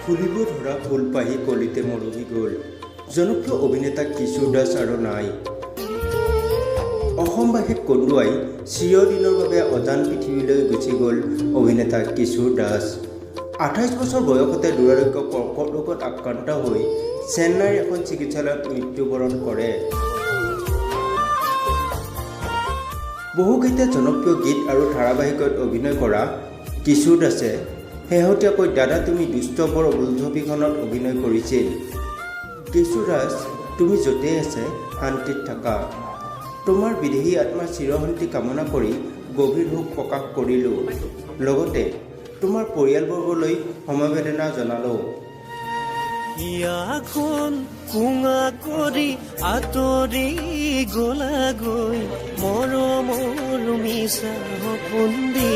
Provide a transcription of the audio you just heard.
ফুলিব ধৰা ফুল পাহি কলিতে মৰহি গ'ল জনপ্ৰিয় অভিনেতা কিশোৰ দাস আৰু নাই। অসমবাসীক কন্দুৱাই চিৰদিনৰ বাবে অজান পৃথিৱীলৈ গুচি গ'ল অভিনেতা কিশোৰ দাস। 28 বছৰ বয়সতে দুৰাৰোগ্য কৰ্কট ৰোগত আক্ৰান্ত হৈ চেন্নাইৰ এখন চিকিৎসালয়ত মৃত্যুবৰণ কৰে। বহুকেইটা জনপ্ৰিয় গীত আৰু ধাৰাবাহিকত অভিনয় কৰা কিশোৰ দাসে শেহতীয়াকৈ দাদা তুমি দুষ্ট বৰ বোলছবিখনত অভিনয় কৰিছিল। কিশোৰ দাস, তুমি য'তেই আছে শান্তিত থাকা। তোমাৰ বিদেহী আত্মাৰ চিৰশান্তি কামনা কৰি গভীৰ শোক প্ৰকাশ কৰিলোঁ। লগতে তোমাৰ পৰিয়ালবৰ্গলৈ সমবেদনা জনালোঁ। ইয়াখন কুঙা কৰি আঁতৰি গলাগৈ মৰমৰ মিছা সপোন দি